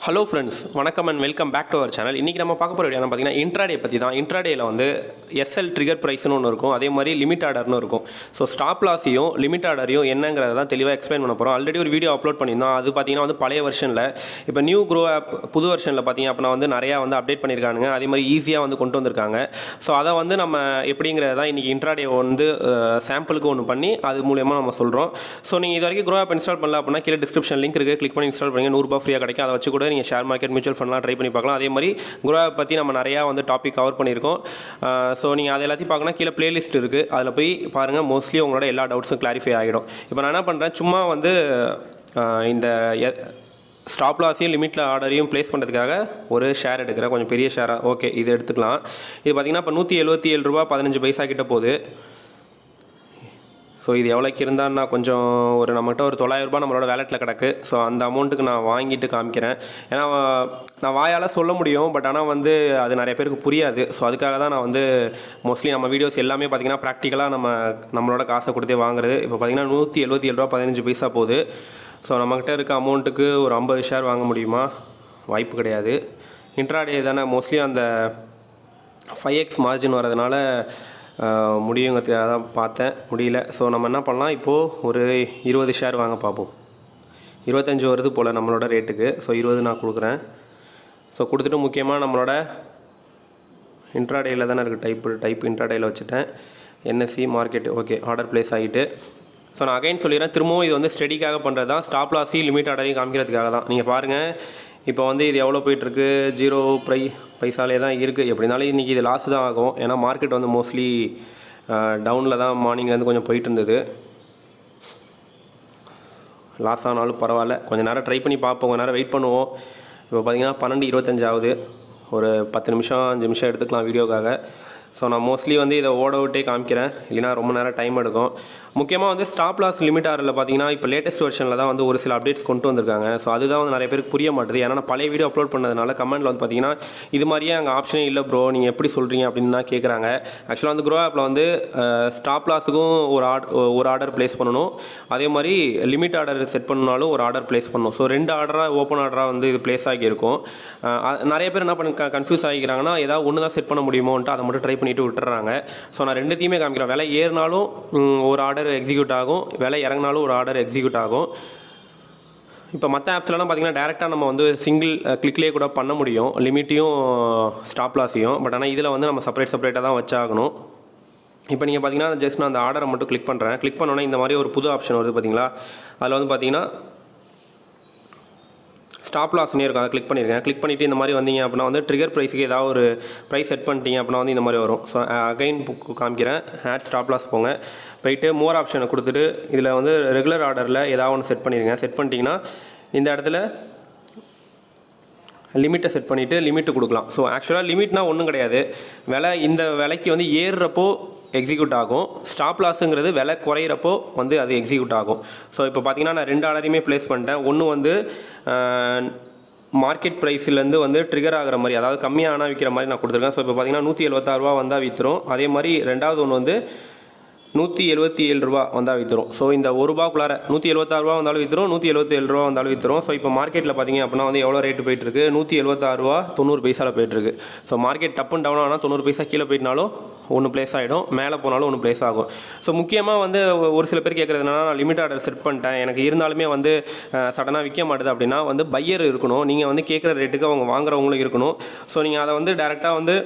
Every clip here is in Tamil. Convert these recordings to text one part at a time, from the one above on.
ஹலோ ஃப்ரெண்ட்ஸ், வணக்கம் and welcome back to our channel. இன்றைக்கி நம்ம பார்க்க போகிற வீடியோ பார்த்தீங்கன்னா இன்ட்ராடே பற்றி தான். இன்ட்ராடேயில் வந்து எஸ்எல் ட்ரிகர் ப்ரைஸ்னு ஒன்று இருக்கும், அதே மாதிரி லிமிட் ஆர்டர்னு இருக்கும். ஸோ ஸ்டாப் லாஸையும் லிமிட் ஆர்டரையும் என்னங்கிறத தான் தெளிவாக எக்ஸ்பிளைன் பண்ண போகிறோம். ஆல்ரெடி ஒரு வீடியோ அப்லோட் பண்ணியிருந்தோம். அது பார்த்தீங்கன்னா வந்து பழைய வெர்ஷனில். இப்போ நியூ க்ரோ ஆப் புது வெர்ஷனில் பார்த்தீங்க அப்படின்னா வந்து நிறையா வந்து அப்டேட் பண்ணியிருக்காங்க. அதே மாதிரி ஈஸியாக வந்து கொண்டு வந்திருக்காங்க. ஸோ அதை வந்து நம்ம எப்படிங்கிறத தான் இன்றைக்கி இன்ட்ராடே வந்து சாம்பிளுக்கு ஒன்று பண்ணி அது மூலியமாக நம்ம சொல்கிறோம். ஸோ நீங்கள் இது வரைக்கும் க்ரோ ஆப் இன்ஸ்டால் பண்ணல அப்படின்னா கீழே டிஸ்கிரிப்ஷன் லிங்க் இருக்குது, கிளிக் பண்ணி இன்ஸ்டால் பண்ணி ₹100 ஃப்ரீயாக கிடைக்கும். அதை வச்சு கூட நீங்கள் ஷேர் மார்க்கெட், மியூச்சுவல் ஃபண்ட்லாம் ட்ரை பண்ணி பார்க்கலாம். அதே மாதிரி Groww பற்றி நம்ம நிறையா வந்து டாபிக் கவர் பண்ணியிருக்கோம். ஸோ நீங்கள் அதை எல்லாத்தையும் பார்க்கணும், கீழே பிளேலிஸ்ட் இருக்குது, அதில் போய் பாருங்கள். மோஸ்ட்லி உங்களோட எல்லா டவுட்ஸும் கிளாரிஃபை ஆகிடும். இப்போ நான் என்ன பண்ணுறேன், சும்மா வந்து இந்த ஸ்டாப் லாஸையும் லிமிட்டில் ஆர்டரையும் ப்ளேஸ் பண்ணுறதுக்காக ஒரு ஷேர் எடுக்கிறேன், கொஞ்சம் பெரிய ஷேராக. ஓகே, இது எடுத்துக்கலாம். இது பார்த்திங்கன்னா இப்போ ₹177.15 கிட்ட போகுது. ஸோ இது எவ்வளோக்கு இருந்தால் நான் கொஞ்சம் ஒரு நம்மகிட்ட ஒரு ₹900 நம்மளோட வேலெட்டில் கிடக்கு. ஸோ அந்த அமௌண்ட்டுக்கு நான் வாங்கிட்டு காமிக்கிறேன். ஏன்னா நான் வாயால் சொல்ல முடியும், பட் ஆனால் வந்து அது நிறைய பேருக்கு புரியாது. ஸோ அதுக்காக தான் நான் வந்து மோஸ்ட்லி நம்ம வீடியோஸ் எல்லாமே பார்த்திங்கன்னா ப்ராக்டிக்கலாக நம்மளோட காசை கொடுத்தே வாங்குறது. இப்போ பார்த்திங்கன்னா ₹177.15 போகுது. ஸோ நம்மக்கிட்ட இருக்க அமௌண்ட்டுக்கு ஒரு 50 ஷேர் வாங்க முடியுமா? வாய்ப்பு கிடையாது. இன்ட்ராடே தானே, மோஸ்ட்லி அந்த 5x மார்ஜின் வரதுனால முடியுங்கிறதுக்காக தான் பார்த்தேன், முடியல. ஸோ நம்ம என்ன பண்ணலாம், இப்போது ஒரு 20 ஷேர் வாங்க பார்ப்போம். 25 வருது போல் நம்மளோட ரேட்டுக்கு. ஸோ 20 நான் கொடுக்குறேன். ஸோ கொடுத்துட்டு முக்கியமாக நம்மளோட இன்ட்ராடேயில் தானே இருக்குது, டைப் இன்ட்ராடேயில் வச்சுட்டேன். NSC market. Okay, order place ஆகிட்டு. ஸோ நான் அகைன் சொல்லிடுறேன், திரும்பவும் இது வந்து ஸ்டடிக்காக பண்ணுறது தான். ஸ்டாப் லாஸையும் லிமிட் ஆர்டரையும் காமிக்கிறதுக்காக தான். நீங்கள் பாருங்கள், இப்போ வந்து இது எவ்வளோ போயிட்டுருக்கு, 0 பைசாலே தான் இருக்குது. எப்படி இருந்தாலும் இன்றைக்கி இது லாஸ் தான் ஆகும். ஏன்னா மார்க்கெட் வந்து மோஸ்ட்லி டவுனில் தான் மார்னிங்லேருந்து கொஞ்சம் போயிட்டு இருந்தது. லாஸ் ஆனாலும் பரவாயில்ல, கொஞ்சம் நேரம் ட்ரை பண்ணி பார்ப்போம், கொஞ்சம் நேரம் வெயிட் பண்ணுவோம். இப்போ பார்த்திங்கன்னா 12:25 ஆகுது. ஒரு 10 நிமிஷம் 5 நிமிஷம் எடுத்துக்கலாம் வீடியோக்காக. ஸோ நான் மோஸ்ட்லி வந்து இதை ஓட விட்டே காமிக்கிறேன், இல்லைனா ரொம்ப நேரம் டைம் எடுக்கும். முக்கியமாக வந்து ஸ்டாப் லாஸ் லிமிட் ஆரில் பார்த்தீங்கன்னா இப்போ லேட்டஸ்ட் வெர்ஷனில் தான் வந்து ஒரு சில அப்டேட்ஸ் கொண்டு வந்திருக்காங்க. ஸோ அதுதான் வந்து நிறைய பேருக்கு புரிய மாட்டுது. ஏன்னா நான் பழைய வீடியோ அப்லோட் பண்ணதுனால கமெண்ட்டில் வந்து பார்த்தீங்கன்னா இது மாதிரியே அங்கே ஆப்ஷனே இல்லை ப்ரோ, நீங்கள் எப்படி சொல்கிறீங்க அப்படின்னு தான் கேட்குறாங்க. ஆக்சுவலாக வந்து Groww ஆப்பில் வந்து ஸ்டாப் லாஸுக்கும் ஒரு ஆர்டர் ப்ளேஸ் பண்ணணும், அதே மாதிரி லிமிட் ஆர்டர் செட் பண்ணாலும் ஒரு ஆர்டர் ப்ளேஸ் பண்ணணும். ஸோ 2 ஆர்டராக ஓப்பன் ஆர்டராக வந்து இது ப்ளேஸ் ஆகியிருக்கும். நிறைய பேர் என்ன பண்ணி கன்ஃபியூஸ் ஆகிக்கிறாங்கன்னா, ஏதாவது ஒன்று தான் செட் பண்ண முடியுமோன்ட்டு அதை மட்டும் ட்ரை பண்ணிவிட்டு விட்டுறாங்க. ஸோ நான் ரெண்டுத்தையுமே காமிக்கிறேன். விலை ஏறினாலும் ஒரு ஆர்டர் எக்ஸிக்யூட் ஆகும், விலை இறங்கினாலும் ஒரு ஆர்டர் எக்ஸிக்யூட் ஆகும். இப்போ மற்ற ஆப்ஸ்லாம் பார்த்திங்கன்னா டேரெக்டாக நம்ம வந்து சிங்கிள் கிளிக்லேயே கூட பண்ண முடியும், லிமிட்டையும் ஸ்டாப் லாஸையும். பட் ஆனால் இதில் வந்து நம்ம செப்பரேட்டாக தான் வச்சாகணும். இப்போ நீங்கள் பார்த்தீங்கன்னா ஜஸ்ட் நான் அந்த ஆர்டரை மட்டும் கிளிக் பண்ணுறேன். கிளிக் பண்ணோன்னே இந்த மாதிரி ஒரு புது ஆப்ஷன் வருது பார்த்தீங்களா. அதில் வந்து பார்த்தீங்கன்னா ஸ்டாப் லாஸ்னே இருக்கும், அதை கிளிக் பண்ணியிருக்கேன். கிளிக் பண்ணிவிட்டு இந்த மாதிரி வந்தீங்க அப்படின்னா வந்து ட்ரிகர் ப்ரைஸுக்கு ஏதாவது ஒரு ப்ரைஸ் செட் பண்ணிட்டீங்க அப்படின்னா வந்து இந்த மாதிரி வரும். ஸோ அகைன் காமிக்கிறேன், ஆட் ஸ்டாப் லாஸ் போங்க, போயிட்டு மோர் ஆப்ஷனை கொடுத்துட்டு இதில் வந்து ரெகுலர் ஆர்டரில் ஏதாவது ஒன்று செட் பண்ணிடுங்க. செட் பண்ணிட்டீங்கன்னா இந்த இடத்துல லிமிட்டை செட் பண்ணிவிட்டு லிமிட்டு கொடுக்கலாம். ஸோ ஆக்சுவலாக லிமிட்னால் ஒன்றும் கிடையாது, விலை இந்த விலைக்கு வந்து ஏறுறப்போ எக்ஸிக்யூட் ஆகும். ஸ்டாப் லாஸுங்கிறது விலை குறையிறப்போ வந்து அது எக்ஸிக்யூட் ஆகும். ஸோ இப்போ பார்த்தீங்கன்னா நான் 2 ஆர்டரையுமே ப்ளேஸ் பண்ணிட்டேன். ஒன்று வந்து மார்க்கெட் ப்ரைஸ்லேருந்து வந்து ட்ரிகர் ஆகிற மாதிரி, அதாவது கம்மியாக விற்கிற மாதிரி நான் கொடுத்துருக்கேன். ஸோ இப்போ பார்த்தீங்கன்னா ₹176 வந்தால் விற்றுரும். அதே மாதிரி ரெண்டாவது ஒன்று வந்து ₹177 வந்தால் விற்றுரும். ஸோ இந்த ₹1 ₹176 வந்தாலும் விற்றுரும், ₹177 வந்தாலும் விற்றுரும். ஸோ இப்போ மார்க்கெட்டில் பார்த்திங்க அப்படின்னா வந்து எவ்வளோ ரேட்டு போயிட்டுருக்கு, ₹176.90 போயிட்டுருக்கு. ஸோ மார்க்கெட் டப்புன்னு டவுன் ஆனால் 90 பைசா கீழே போயிட்டுனாலும் ஒன்று ப்ளேஸ் ஆகிடும், மேலே போனாலும் ஒன்று ப்ளேஸ் ஆகும். ஸோ முக்கியமாக வந்து ஒரு சில பேர் கேட்குறது என்னன்னா, நான் லிமிட் ஆர்டர் செட் பண்ணிட்டேன், எனக்கு இருந்தாலுமே வந்து சடனாக விற்க மாட்டுது அப்படின்னா வந்து பையர் இருக்கணும். நீங்கள் வந்து கேட்குற ரேட்டுக்கு அவங்க வாங்குறவங்களும் இருக்கணும். ஸோ நீங்கள் அதை வந்து டேரெக்டாக வந்து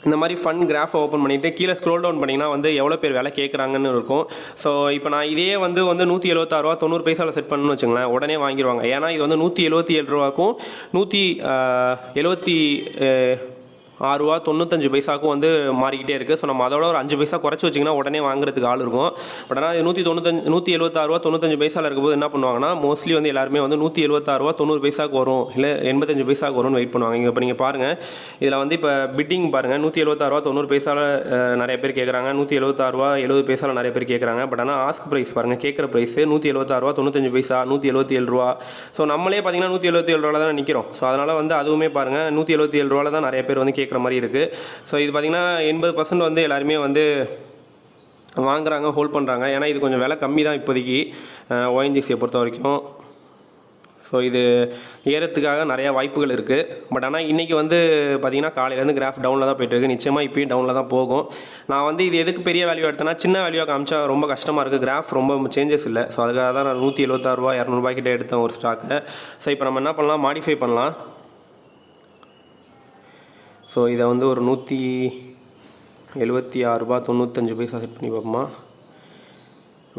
இந்த மாதிரி ஃபண்ட் கிராஃபை ஓப்பன் பண்ணிவிட்டு கீழே ஸ்க்ரோல் டவுன் பண்ணிங்கன்னா வந்து எவ்வளோ பேர் விலை கேட்குறாங்கன்னு இருக்கும். ஸோ இப்போ நான் இதே வந்து ₹176.90 செட் பண்ணணும்னு வச்சுங்களேன், உடனே வாங்கிடுவாங்க. ஏன்னா இது வந்து ₹177க்கும் ₹176.95 வந்து மாறிக்கிட்டே இருக்குது. ஸோ நம்ம அதோட ஒரு 5 பைசா குறைச்சி வச்சிங்கன்னா உடனே வாங்குறதுக்கு ஆள் இருக்கும். பட் ஆனால் இது ₹176.95 இருக்கும்போது என்ன பண்ணுவாங்கன்னா, மோஸ்ட்லி வந்து எல்லாருமே வந்து ₹176.90 வரும், இல்லை 85 பைசாவுக்கு வரும்னு வெயிட் பண்ணுவாங்க. இங்கே இப்போ நீங்கள் பாருங்கள், இதில் வந்து இப்போ பிட்டிங் பாருங்கள், ₹176.90 நிறைய பேர் கேட்குறாங்க, ₹176.70 நிறைய பேர் கேட்குறாங்க. பட் ஆனால் ஆஸ்க் ப்ரைஸ் பாருங்கள், கேட்குற ப்ரைஸ் ₹176.95, ₹177. ஸோ நம்மளே பார்த்தீங்கன்னா ₹177 தான் நிற்கிறோம். ஸோ அதனால் வந்து அதுவுமே பாருங்கள், ₹177 தான் நிறைய பேர் வந்து கேட்குற மாதிரி இருக்குது. ஸோ இது பார்த்திங்கன்னா 80% வந்து எல்லாருமே வந்து வாங்குறாங்க, ஹோல்ட் பண்ணுறாங்க. ஏன்னா இது கொஞ்சம் விலை கம்மி தான் இப்போதைக்கு ONGCயை பொறுத்த வரைக்கும். ஸோ இது ஏறத்துக்காக நிறையா வாய்ப்புகள் இருக்குது. பட் ஆனால் இன்றைக்கி வந்து பார்த்திங்கன்னா காலையிலேருந்து கிராஃப் டவுனில் தான் போய்ட்டுருக்கு. நிச்சயமாக இப்போயும் டவுனில் தான் போகும். நான் வந்து இது எதுக்கு பெரிய வேல்யூ எடுத்தேன்னா, சின்ன வேல்யூவாக காமிச்சா ரொம்ப கஷ்டமாக இருக்குது. கிராஃப் ரொம்ப சேஞ்சஸ் இல்லை. ஸோ அதுக்காக தான் நான் 176 ரூபா 200 ரூபாய்க்கிட்ட எடுத்தேன் ஒரு ஸ்டாக்கை. ஸோ இப்போ நம்ம என்ன பண்ணலாம், மாடிஃபை பண்ணலாம். ஸோ இதை வந்து ஒரு 176 ரூபா 95 பைசா செட் பண்ணி பார்ப்போமா.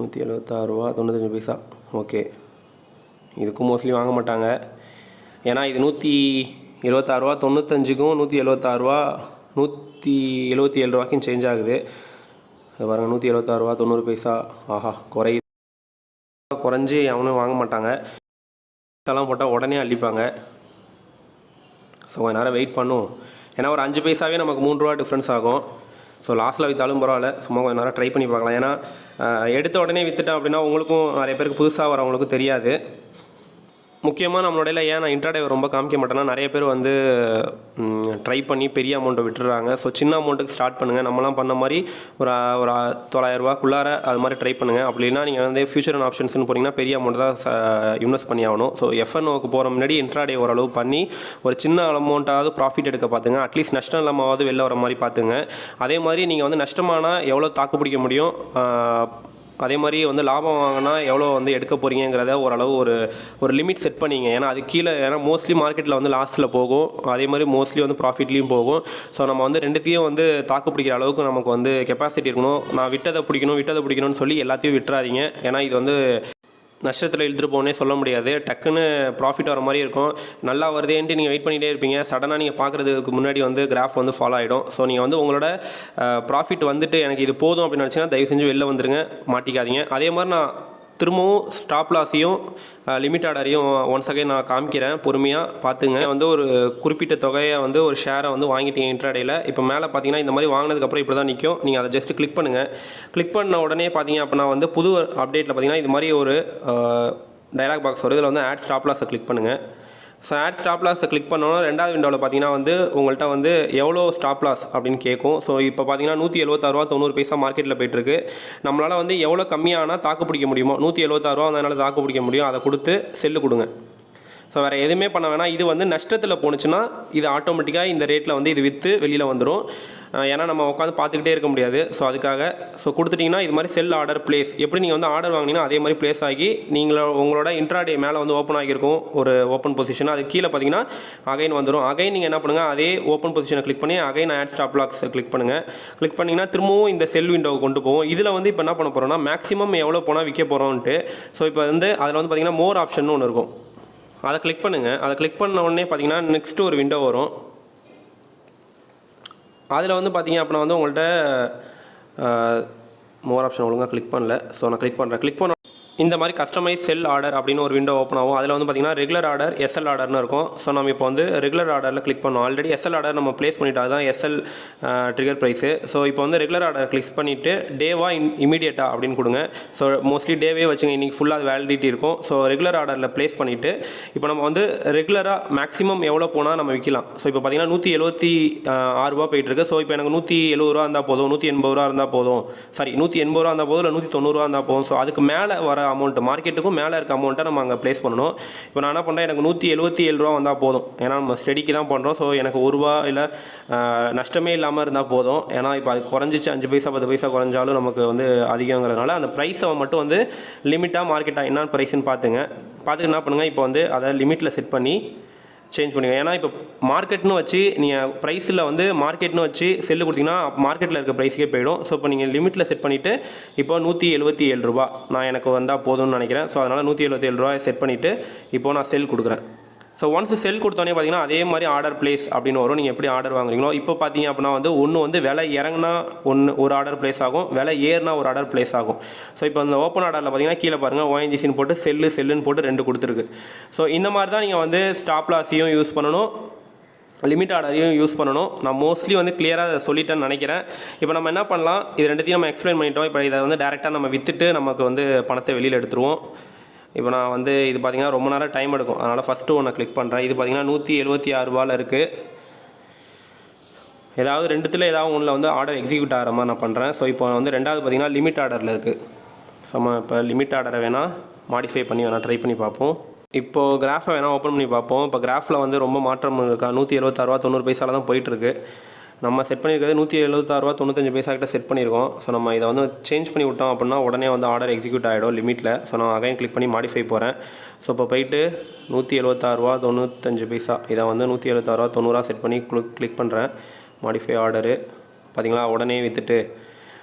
176 ரூபா 95 பைசா. ஓகே, இதுக்கும் மோஸ்ட்லி வாங்க மாட்டாங்க. ஏன்னா இது 176 ரூபா 95க்கும் 176 ரூபா 177 ரூபாய்க்கும் சேஞ்ச் ஆகுது. அது பாருங்கள், 176 ரூபா 90 பைசா. ஆஹா, குறைஞ்சி அவனும் வாங்க மாட்டாங்க. இதெல்லாம் போட்டால் உடனே அள்ளிப்பாங்க. ஸோ கொஞ்ச நேரம் வெயிட் பண்ணும். ஏன்னா ஒரு 5 பைசாவே நமக்கு 3 ரூபா டிஃப்ரென்ஸ் ஆகும். ஸோ லாஸ்ட்டில் விற்றாலும் பரவாயில்ல, சும்மா கொஞ்சம் நேரம் ட்ரை பண்ணி பார்க்கலாம். ஏன்னா எடுத்த உடனே விற்றுட்டேன் அப்படின்னா உங்களுக்கும் நிறைய பேருக்கு புதுசாக வரவங்களுக்கும் தெரியாது. முக்கியமாக நம்மளோட ஏன் நான் இன்ட்ராடே ரொம்ப காமிக்க மாட்டேன்னா, நிறைய பேர் வந்து ட்ரை பண்ணி பெரிய அமௌண்ட்டை விட்டுறாங்க. ஸோ சின்ன அமௌண்ட்டுக்கு ஸ்டார்ட் பண்ணுங்கள். நம்மலாம் பண்ண மாதிரி ஒரு 900 ரூபாக்குள்ளார அது மாதிரி ட்ரை பண்ணுங்கள். அப்படின்னா நீங்கள் வந்து ஃபியூச்சர் அண்ட் ஆப்ஷன்ஸ்னு போனீங்கன்னா பெரிய அமௌண்ட் தான் இன்வெஸ்ட் பண்ணி ஆகணும். ஸோ எஃப்என்ஓக்கு போகிற முன்னாடி இன்ட்ராடே ஓரளவு பண்ணி ஒரு சின்ன அமௌண்ட்டாவது ப்ராஃபிட் எடுக்க பார்த்துங்க. அட்லீஸ்ட் நஷ்டம் இல்லாமலாவது வெளில வர மாதிரி பார்த்துங்க. அதே மாதிரி நீங்கள் வந்து நஷ்டமானால் எவ்வளோ தாக்கு பிடிக்க முடியும், அதே மாதிரி வந்து லாபம் வாங்கினா எவ்வளோ வந்து எடுக்க போகிறீங்கிறத ஓரளவு ஒரு லிமிட் செட் பண்ணிங்க. ஏன்னா அது கீழே, ஏன்னா மோஸ்ட்லி மார்க்கெட்டில் வந்து லாஸ்ட்டில் போகும், அதே மாதிரி மோஸ்ட்லி வந்து ப்ராஃபிட்லேயும் போகும். ஸோ நம்ம வந்து ரெண்டுத்தையும் வந்து தாக்கு பிடிக்கிற அளவுக்கு நமக்கு வந்து கெப்பாசிட்டி இருக்கணும். நான் விட்டதை பிடிக்கணும்னு சொல்லி எல்லாத்தையும் விட்டுறாதீங்க. ஏன்னா இது வந்து நஷ்டத்தில் இழுத்துட்டு போகனே சொல்ல முடியாது. டக்குன்னு ப்ராஃபிட் வர மாதிரி இருக்கும். நல்லா வருதேன்ட்டு நீங்கள் வெயிட் பண்ணிகிட்டே இருப்பீங்க. சடனாக நீங்கள் பார்க்குறதுக்கு முன்னாடி வந்து கிராஃப் வந்து ஃபாலோ ஆகிடும். ஸோ நீங்கள் வந்து உங்களோட ப்ராஃபிட் வந்துட்டு எனக்கு இது போதும் அப்படின்னு நினச்சிங்கன்னா தயவு செஞ்சு வெளில வந்துடுங்க, மாட்டிக்காதீங்க. அதே மாதிரி நான் திரும்பவும் ஸ்டாப் லாஸையும் லிமிட் ஆர்டரையும் ஒன்ஸ் அகைன் நான் காமிக்கிறேன், பொறுமையாக பார்த்துங்க. வந்து ஒரு குறிப்பிட்ட தொகையை வந்து ஒரு ஷேரை வந்து வாங்கிட்டீங்க இன்ட்ராடேயில். இப்போ மேலே பார்த்தீங்கன்னா இந்த மாதிரி வாங்கினதுக்கப்புறம் இப்படி தான் நிற்கும். நீங்கள் அதை ஜஸ்ட் கிளிக் பண்ணுங்கள். கிளிக் பண்ண உடனே பார்த்தீங்க அப்படின்னா வந்து புது அப்டேட்டில் பார்த்தீங்கன்னா இது மாதிரி ஒரு டயலாக் பாக்ஸ் வரும். இதில் வந்து ஆட் ஸ்டாப் லாஸை கிளிக் பண்ணுங்கள். ஸோ ஆட் ஸ்டாப் லாஸை கிளிக் பண்ணோன்னா ரெண்டாவது விண்டோவில் பார்த்தீங்கன்னா வந்து உங்கள்கிட்ட வந்து எவ்வளோ ஸ்டாப் லாஸ் அப்படின்னு கேட்கும். ஸோ இப்போ பார்த்தீங்கன்னா 176 ரூபா 90 பைசா மார்க்கெட்டில் போய்ட்டுருக்கு. நம்மளால் வந்து எவ்வளோ கம்மியானால் தாக்கு பிடிக்க முடியுமோ, 176 ரூபா அதனால் தாக்கு பிடிக்க முடியும், அதை கொடுத்து செல்லு கொடுங்க. ஸோ வேறு எதுவுமே பண்ண வேணாம். இது வந்து நஷ்டத்தில் போணுச்சுன்னா இது ஆட்டோமேட்டிக்காக இந்த ரேட்டில் வந்து இது விற்று வெளியில் வந்துடும். ஏன்னா நம்ம உட்காந்து பார்த்துக்கிட்டே இருக்க முடியாது. ஸோ அதுக்காக கொடுத்துட்டிங்கன்னா இது மாதிரி செல் ஆர்டர் ப்ளேஸ், எப்படி நீங்கள் வந்து ஆர்டர் வாங்கினீங்கன்னா அதே மாதிரி ப்ளேஸ் ஆகி உங்களோட இன்ட்ராடே மேலே வந்து ஓப்பன் ஆகியிருக்கும் ஒரு ஓப்பன் பொசிஷன். அது கீழே பார்த்தீங்கன்னா அகைன் வந்துடும். அகைன் நீங்கள் என்ன பண்ணுங்கள், அதே ஓப்பன் பொசிஷனை கிளிக் பண்ணி அகைன் ஆட் ஸ்டாப் லாக்ஸை கிளிக் பண்ணுங்கள். கிளிக் பண்ணிங்கன்னா திரும்பவும் இந்த செல் விண்டோவை கொண்டு போவோம். இதில் வந்து இப்போ என்ன பண்ண போகிறோம்னா மேக்ஸிமம் எவ்வளோ போனால் விற்க போகிறோன்ட்டு. ஸோ இப்போ வந்து அதில் வந்து பார்த்திங்கன்னா மோர் ஆப்ஷன் ஒன்று இருக்கும், அதை கிளிக் பண்ணுங்கள். அதை கிளிக் பண்ண உடனே பார்த்தீங்கன்னா நெக்ஸ்ட்டு ஒரு விண்டோ வரும். அதில் வந்து பார்த்தீங்க அப்படின்னா வந்து உங்கள்கிட்ட மோர் ஆப்ஷன் ஒழுங்காக கிளிக் பண்ணல. ஸோ நான் கிளிக் பண்ண இந்த மாதிரி கஸ்டமைஸ் செல் ஆர்டர் அப்படின்னு ஒரு விண்டோ ஓப்பன் ஆகும். அதில் வந்து பார்த்திங்கன்னா ரெகுலர் ஆர்டர், எஸ்எல் ஆர்டர்னு இருக்கும். ஸோ நம்ம இப்போ வந்து ரெகுலர் ஆர்டரில் கிளிக் பண்ணோம். ஆல்ரெடி எஸ்எல் ஆர்டர் நம்ம ப்ளேஸ் பண்ணிட்டோம், அதுதான் எஸ்எல் ட்ரிகர் ப்ரைஸு. ஸோ இப்போ வந்து ரெகுலர் ஆர்டர் கிளிக் பண்ணிவிட்டு டேவா இமீடியட்டாக அப்படின்னு கொடுங்க. ஸோ மோஸ்ட்லி டேவே வச்சுங்க, இன்றைக்கி ஃபுல்லாக அது வேலிடிட்டி இருக்கும். ஸோ ரெகுலர் ஆர்டரில் ப்ளேஸ் பண்ணிவிட்டு இப்போ நம்ம வந்து ரெகுலராக மேக்ஸிமம் எவ்வளோ போனால் நம்ம விற்கலாம். ஸோ இப்போ பார்த்திங்கன்னா 176 ரூபா போயிட்டுருக்கு. ஸோ இப்போ எனக்கு 170 ரூபா இருந்தால் போதும், 180 ரூபா இருந்தால் போதும், சாரி 180 ரூபா இருந்தால் போதும், இல்லை 190 ரூபா இருந்தால் போதும். ஸோ அதுக்கு மேலே வர அமௌண்ட், மார்க்கெட்டுக்கும் மேலே இருக்க அமௌண்ட்டை நம்ம அங்கே ப்ளேஸ் பண்ணணும். இப்போ நான் என்ன பண்ணுறேன், எனக்கு 177 ரூபா வந்தால் போதும். ஏன்னா நம்ம ஸ்டடிக்கு தான் பண்ணுறோம். ஸோ எனக்கு 1 ரூபா இல்லை நஷ்டமே இல்லாமல் இருந்தால் போதும். ஏன்னா இப்போ அது குறைஞ்சிச்சு 5 பைசா 10 பைசா குறைஞ்சாலும் நமக்கு வந்து அதிகங்கிறதுனால அந்த ப்ரைஸை மட்டும் வந்து லிமிட்டாக மார்க்கெட்டாக என்ன ப்ரைஸ்ன்னு பார்த்துட்டு என்ன பண்ணுங்கள், இப்போ வந்து அதை லிமிட்டில் செட் பண்ணி சேஞ்ச் பண்ணுங்கள். ஏன்னா இப்போ மார்க்கெட்னு வச்சு நீங்கள் ப்ரைஸில் வந்து மார்க்கெட்னு வச்சு செல்லு கொடுத்தீங்கன்னா மார்க்கெட்டில் இருக்க ப்ரைஸுக்கே போயிடும். ஸோ இப்போ நீங்கள் லிமிட்டில் செட் பண்ணிவிட்டு இப்போ 177 ரூபா நான் எனக்கு வந்தால் போதும்னு நினைக்கிறேன். ஸோ அதனால் 177 ரூபாய் செட் பண்ணிவிட்டு இப்போது நான் செல் கொடுக்குறேன். ஸோ ஒன்ஸ் செல் கொடுத்தோன்னே பார்த்தீங்கன்னா அதே மாதிரி ஆர்டர் ப்ளேஸ் அப்படின்னு வரும். நீங்கள் எப்படி ஆர்டர் வாங்குறீங்களோ இப்போ பார்த்தீங்க அப்படின்னா வந்து ஒன்று வந்து விலை இறங்கினா ஒரு ஆர்டர் ப்ளேஸ் ஆகும், விலை ஏறினா ஒரு ஆர்டர் ப்ளேஸ் ஆகும். ஸோ இப்போ அந்த ஓப்பன் ஆர்டரில் பார்த்தீங்கன்னா கீழே பாருங்கள் ஓஎன்ஜிசின்னு போட்டு செல்லுன்னு போட்டு 2 கொடுத்துருக்கு. ஸோ இந்த மாதிரி தான் நீங்கள் வந்து ஸ்டாப் லாஸையும் யூஸ் பண்ணணும், லிமிட் ஆர்டரையும் யூஸ் பண்ணணும். நான் மோஸ்ட்லி வந்து கிளியராக சொல்லிட்டேன்னு நினைக்கிறேன். இப்போ நம்ம என்ன பண்ணலாம், இது ரெண்டுத்தையும் நம்ம எக்ஸ்பிளைன் பண்ணிட்டோம். இப்போ இதை வந்து டேரெக்டாக நம்ம விற்றுட்டு நமக்கு வந்து பணத்தை வெளியில் எடுத்துருவோம். இப்போ நான் வந்து இது பார்த்திங்கன்னா ரொம்ப நேரம் டைம் எடுக்கும், அதனால் ஃபஸ்ட்டு ஒன்று கிளிக் பண்ணுறேன். இது பார்த்திங்கன்னா 176 ரூபாயில் இருக்குது. ஏதாவது ரெண்டுத்தில் ஏதாவது ஒன்றில் வந்து ஆர்டர் எக்ஸிக்யூட் ஆகிற மாதிரி நான் பண்ணுறேன். ஸோ இப்போ வந்து ரெண்டாவது பார்த்திங்கன்னா லிமிட் ஆர்டரில் இருக்குது. ஸோ நம்ம இப்போ லிமிட் ஆர்டரை வேணால் மாடிஃபை பண்ணி வேணால் ட்ரை பண்ணி பார்ப்போம். இப்போது கிராஃபை வேணால் ஓப்பன் பண்ணி பார்ப்போம். இப்போ கிராஃபில் வந்து ரொம்ப மாற்றம் இருக்கா, 176 90 பைசாவில் தான் போயிட்டுருக்கு. நம்ம செட் பண்ணியிருக்கிறது 176 95 பைசா கிட்ட செட் பண்ணியிருக்கோம். ஸோ நம்ம இதை வந்து சேஞ்ச் பண்ணி விட்டோம் அப்படின்னா உடனே வந்து ஆர்டர் எக்ஸிக்யூட் ஆகிடும் லிமிட்டில். ஸோ நான் அகைன் கிளிக் பண்ணி மாடிஃபை போகிறேன். ஸோ இப்போ போயிட்டு 176 95 பைசா இதை வந்து 176 90 செட் பண்ணி கிளிக் பண்ணுறேன். மாடிஃபை ஆர்டரு பார்த்தீங்களா, உடனே விற்றுட்டு.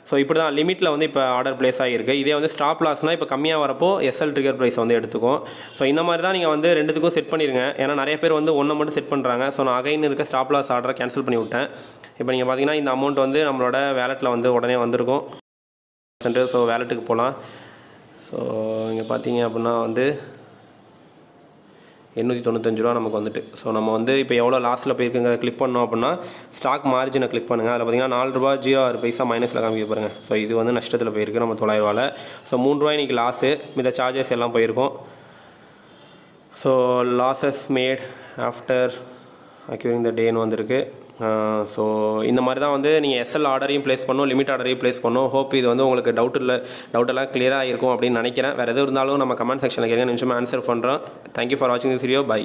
ஸோ இப்படி தான் லிமிட்டில் வந்து இப்போ ஆர்டர் ப்ளேஸ் ஆகிருக்கு. இதே வந்து ஸ்டாப் லாஸ்னால் இப்போ கம்மியாக வரப்போ எஸ்எல் ட்ரிகர் ப்ரைஸ் வந்து எடுத்துக்கும். ஸோ இந்த மாதிரி தான் நீங்கள் வந்து ரெண்டுத்துக்கும் செட் பண்ணிடுங்க. ஏன்னா நிறைய பேர் வந்து ஒன்றை மட்டும் செட் பண்ணுறாங்க. ஸோ நான் அகைன் இருக்க ஸ்டாப் லாஸ் ஆர்டரை கேன்சல் பண்ணி விட்டேன். இப்போ நீங்கள் பார்த்தீங்கன்னா இந்த அமௌண்ட் வந்து நம்மளோட வேலெட்டில் வந்து உடனே வந்திருக்கும். ஸோ வேலெட்டுக்கு போகலாம். ஸோ இங்கே பார்த்தீங்க அப்படின்னா வந்து 895 ரூபா நமக்கு வந்துட்டு. ஸோ நம்ம வந்து இப்போ எவ்வளோ லாஸில் போயிருக்குங்க கிளிக் பண்ணோம் அப்படின்னா ஸ்டாக் மார்ஜினை கிளிக் பண்ணுங்கள். அதில் பார்த்தீங்கன்னா 4 ரூபா 06 பைசா மைனஸில் காமிக்க பாருங்கள். ஸோ இது வந்து நஷ்டத்தில் போயிருக்கு நம்ம 900 ரூபாவில். ஸோ 3 ரூபாய் இன்றைக்கி லாஸு, இந்த சார்ஜஸ் எல்லாம் போயிருக்கும். So losses made after acquiring the டேன்னு வந்திருக்கு. ஸோ இந்த மாதிரி தான் வந்து நீங்கள் எஸ்எல் ஆர்டரையும் ப்ளேஸ் பண்ணணும், லிமிட் ஆர்டரையும் ப்ளேஸ் பண்ணணும். ஹோப் இது வந்து உங்களுக்கு டவுட்டெல்லாம் கிளியராக இருக்கும் அப்படின்னு நினைக்கிறேன். வேறு எதுவும் இருந்தாலும் நம்ம கமெண்ட் செக்ஷனில் கேட்க நிமிஷமாக ஆன்சர் பண்ணுறோம். தேங்க்யூ ஃபார் வாட்சிங் திஸ் வீடியோ. பை.